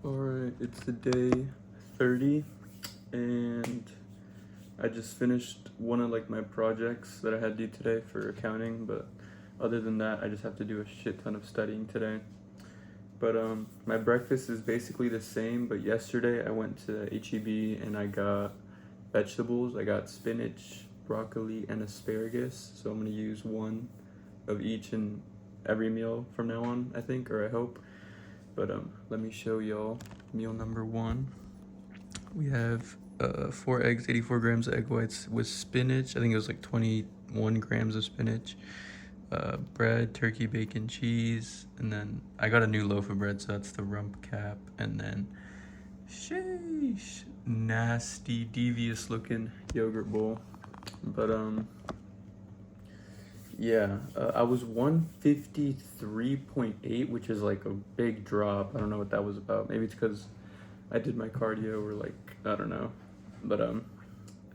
Alright, it's the day 30 and I just finished one of my projects that I had due today for accounting, but other than that I just have to do a shit ton of studying today. But my breakfast is basically the same, but yesterday I went to HEB and I got vegetables. I got spinach, broccoli, and asparagus. So I'm gonna use one of each in every meal from now on, I think, or I hope. But let me show y'all meal number one. We have 4 eggs, 84 grams of egg whites with spinach. I think it was like 21 grams of spinach. Bread, turkey, bacon, cheese, and then I got a new loaf of bread, so that's the rump cap. And then, sheesh, nasty, devious looking yogurt bowl. But yeah, I was 153.8, which is like a big drop. I don't know what that was about. Maybe it's because I did my cardio or I don't know. But I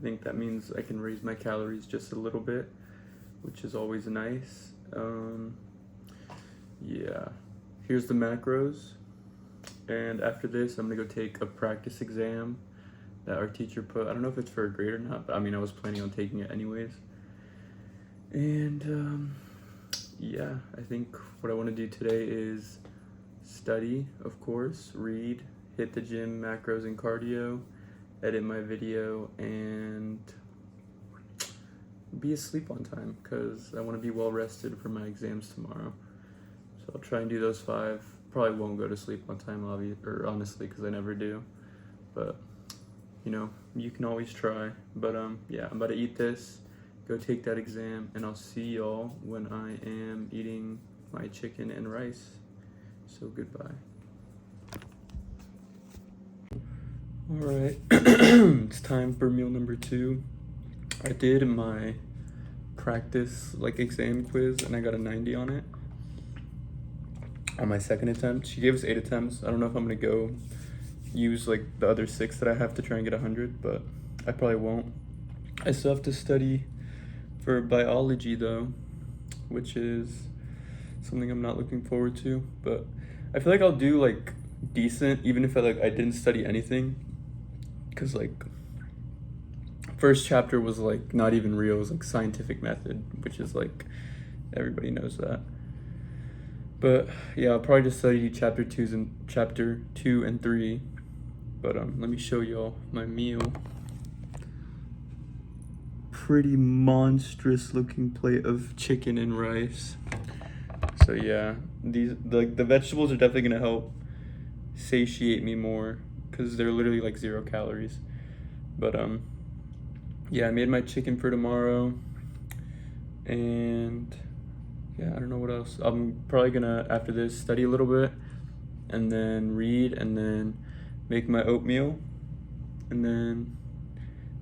think that means I can raise my calories just a little bit, which is always nice. Yeah, here's the macros. And after this, I'm gonna go take a practice exam that our teacher put. I don't know if it's for a grade or not, but I mean, I was planning on taking it anyways. And yeah, I think what I want to do today is study, of course, read, hit the gym, macros and cardio, edit my video, and be asleep on time because I want to be well rested for my exams tomorrow. So I'll try and do those 5. Probably won't go to sleep on time, honestly, because I never do. But you can always try. But yeah, I'm about to eat this, go take that exam, and I'll see y'all when I am eating my chicken and rice. So goodbye. All right, it's time for meal number 2. I did my practice exam quiz and I got a 90 on it on my second attempt. She gave us 8 attempts. I don't know if I'm gonna go use the other 6 that I have to try and get 100, but I probably won't. I still have to study for biology though, which is something I'm not looking forward to, but I feel like I'll do decent even if I didn't study anything, because first chapter was not even real. It was scientific method, which is everybody knows that. But yeah, I'll probably just study chapter 2 and 3. But let me show y'all my meal. Pretty monstrous looking plate of chicken and rice. So yeah, the vegetables are definitely gonna help satiate me more because they're literally 0 calories. But yeah, I made my chicken for tomorrow, and yeah, I don't know what else. I'm probably gonna, after this, study a little bit, and then read, and then make my oatmeal, and then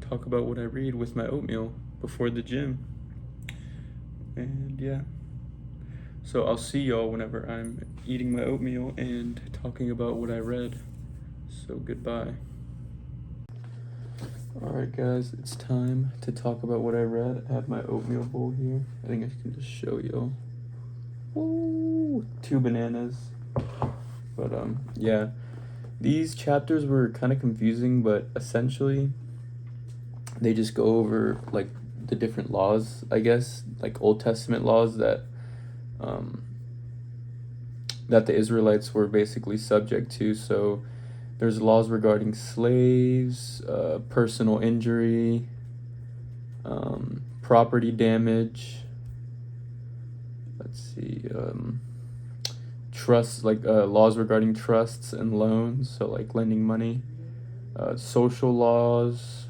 talk about what I read with my oatmeal before the gym. And yeah, so I'll see y'all whenever I'm eating my oatmeal and talking about what I read. So goodbye. Alright guys, it's time to talk about what I read. I have my oatmeal bowl here. I think I can just show y'all. Woo! 2 bananas. But yeah. These chapters were kind of confusing, but essentially they just go over the different laws, I guess, Old Testament laws that the Israelites were basically subject to. So there's laws regarding slaves, personal injury, property damage. Let's see, trusts, laws regarding trusts and loans, so lending money, social laws,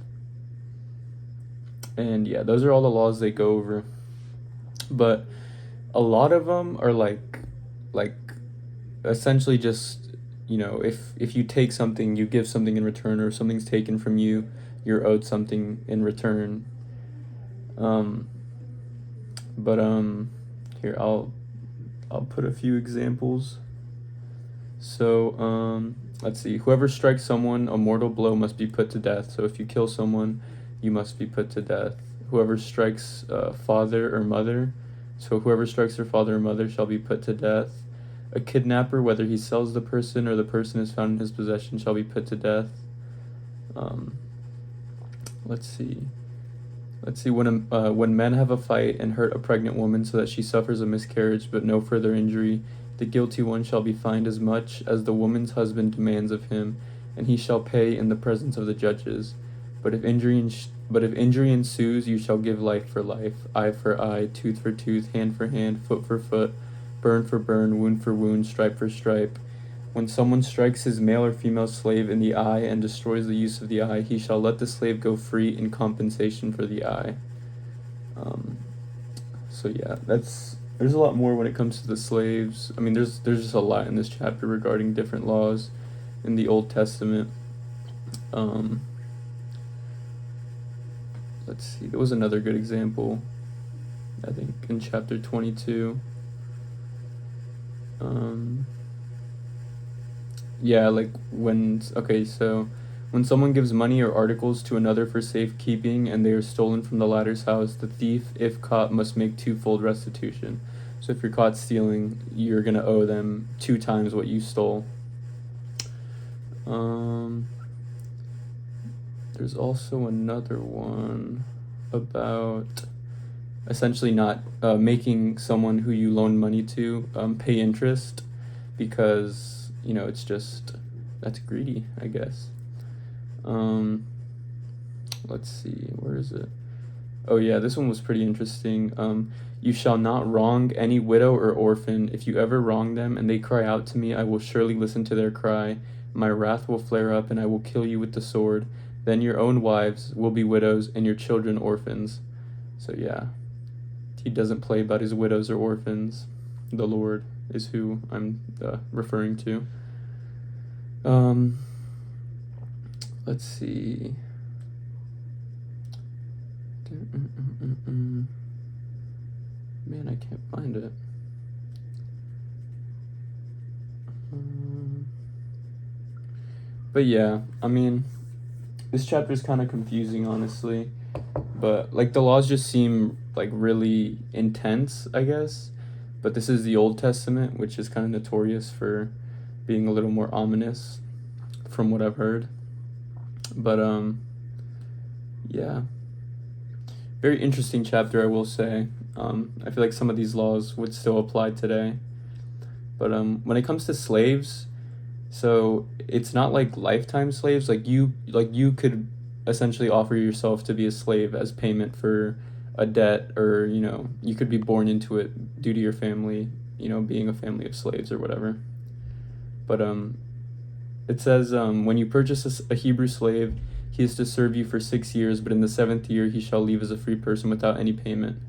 and yeah, those are all the laws they go over. But a lot of them are essentially just, if you take something, you give something in return, or if something's taken from you, you're owed something in return. But here, I'll put a few examples. So let's see. Whoever strikes someone, a mortal blow must be put to death. So if you kill someone, you must be put to death. Whoever strikes father or mother, so whoever strikes their father or mother shall be put to death. A kidnapper, whether he sells the person or the person is found in his possession, shall be put to death. Let's see. When men have a fight and hurt a pregnant woman so that she suffers a miscarriage but no further injury, the guilty one shall be fined as much as the woman's husband demands of him, and he shall pay in the presence of the judges. But if injury ensues, you shall give life for life, eye for eye, tooth for tooth, hand for hand, foot for foot, burn for burn, wound for wound, stripe for stripe. When someone strikes his male or female slave in the eye and destroys the use of the eye, he shall let the slave go free in compensation for the eye. So yeah, there's a lot more when it comes to the slaves. I mean, there's just a lot in this chapter regarding different laws in the Old Testament. Let's see, there was another good example, I think, in chapter 22. When someone gives money or articles to another for safekeeping and they are stolen from the latter's house, the thief, if caught, must make twofold restitution. So if you're caught stealing, you're going to owe them 2 times what you stole. There's also another one about essentially not making someone who you loan money to pay interest, because it's just, that's greedy, I guess. Let's see, where is it? Oh yeah, this one was pretty interesting. You shall not wrong any widow or orphan. If you ever wrong them and they cry out to me, I will surely listen to their cry. My wrath will flare up and I will kill you with the sword. Then your own wives will be widows and your children orphans. So yeah, he doesn't play about his widows or orphans. The Lord is who I'm referring to. Let's see. Man, I can't find it. But yeah, I mean, this chapter is kind of confusing, honestly. But like, the laws just seem like really intense, I guess. But this is the Old Testament, which is kind of notorious for being a little more ominous, from what I've heard. But yeah, very interesting chapter, I will say. I feel like some of these laws would still apply today. But when it comes to slaves, so it's not like lifetime slaves. Like you could essentially offer yourself to be a slave as payment for a debt, or you could be born into it due to your family, being a family of slaves or whatever. But it says, when you purchase a Hebrew slave, he is to serve you for 6 years, but in the 7th year he shall leave as a free person without any payment.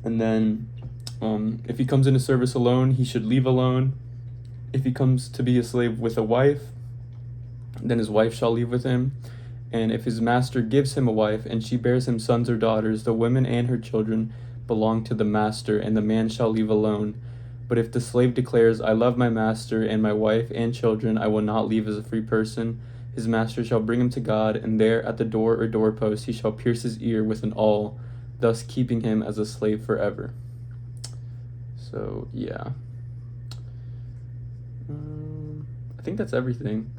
And then if he comes into service alone, he should leave alone. If he comes to be a slave with a wife, then his wife shall leave with him. And if his master gives him a wife, and she bears him sons or daughters, the women and her children belong to the master, and the man shall leave alone. But if the slave declares, I love my master and my wife and children, I will not leave as a free person, his master shall bring him to God, and there at the door or doorpost he shall pierce his ear with an awl, thus keeping him as a slave forever. So, yeah. I think that's everything.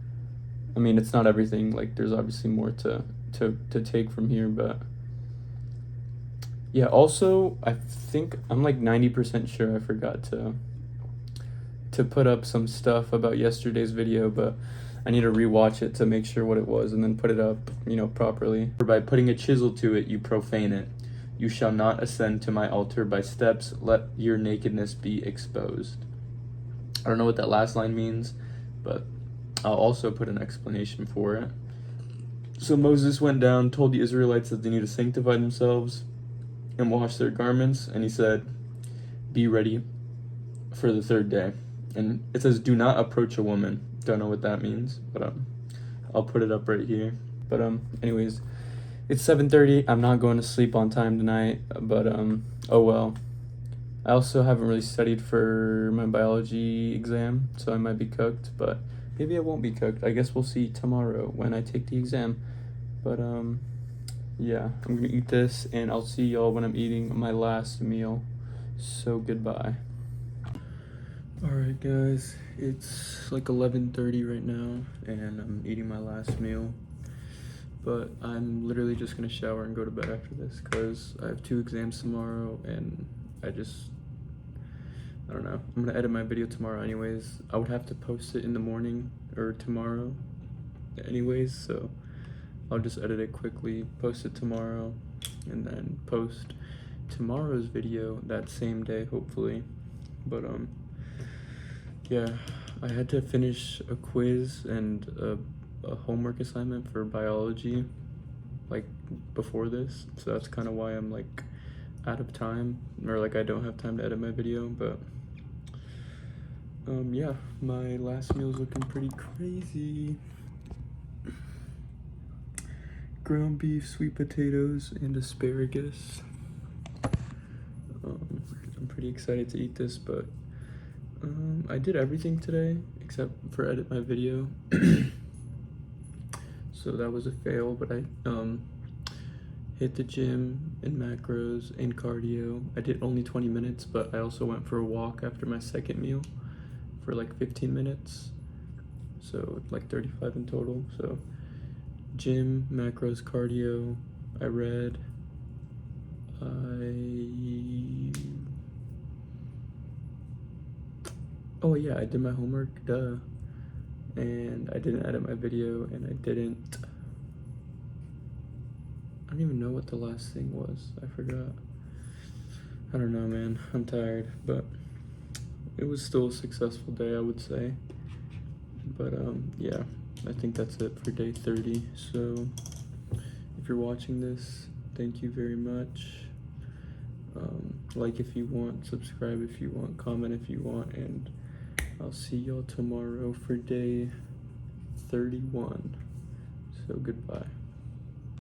I mean, it's not everything. Like, there's obviously more to take from here, but yeah. Also, I think I'm like 90% sure I forgot to put up some stuff about yesterday's video, but I need to rewatch it to make sure what it was and then put it up, properly. For by putting a chisel to it, you profane it. You shall not ascend to my altar by steps. Let your nakedness be exposed. I don't know what that last line means, but I'll also put an explanation for it. So Moses went down, told the Israelites that they need to sanctify themselves and wash their garments, and he said, be ready for the 3rd day. And it says, do not approach a woman. Don't know what that means, but I'll put it up right here. But anyways, it's 7:30. I'm not going to sleep on time tonight, but oh well. I also haven't really studied for my biology exam, so I might be cooked, but maybe I won't be cooked. I guess we'll see tomorrow when I take the exam. But yeah, I'm gonna eat this, and I'll see y'all when I'm eating my last meal. So goodbye. Alright guys, it's like 11:30 right now and I'm eating my last meal, but I'm literally just gonna shower and go to bed after this because I have 2 exams tomorrow and I don't know. I'm gonna edit my video tomorrow anyways. I would have to post it in the morning or tomorrow anyways, so I'll just edit it quickly, post it tomorrow, and then post tomorrow's video that same day hopefully. But yeah, I had to finish a quiz and a homework assignment for biology like before this, so that's kind of why I'm like out of time, or like I don't have time to edit my video. But yeah, my last meal's looking pretty crazy. Ground beef, sweet potatoes, and asparagus. I'm pretty excited to eat this, but I did everything today except for edit my video. So that was a fail, but I hit the gym and macros and cardio. I did only 20 minutes, but I also went for a walk after my second meal for like 15 minutes. So like 35 in total. So gym, macros, cardio, I read, oh yeah, I did my homework, duh. And I didn't edit my video, and I don't even know what the last thing was. I forgot. I don't know, man. I'm tired, but it was still a successful day, I would say. But yeah, I think that's it for day 30. So if you're watching this, thank you very much. Like if you want, subscribe if you want, comment if you want, and I'll see y'all tomorrow for day 31. So goodbye.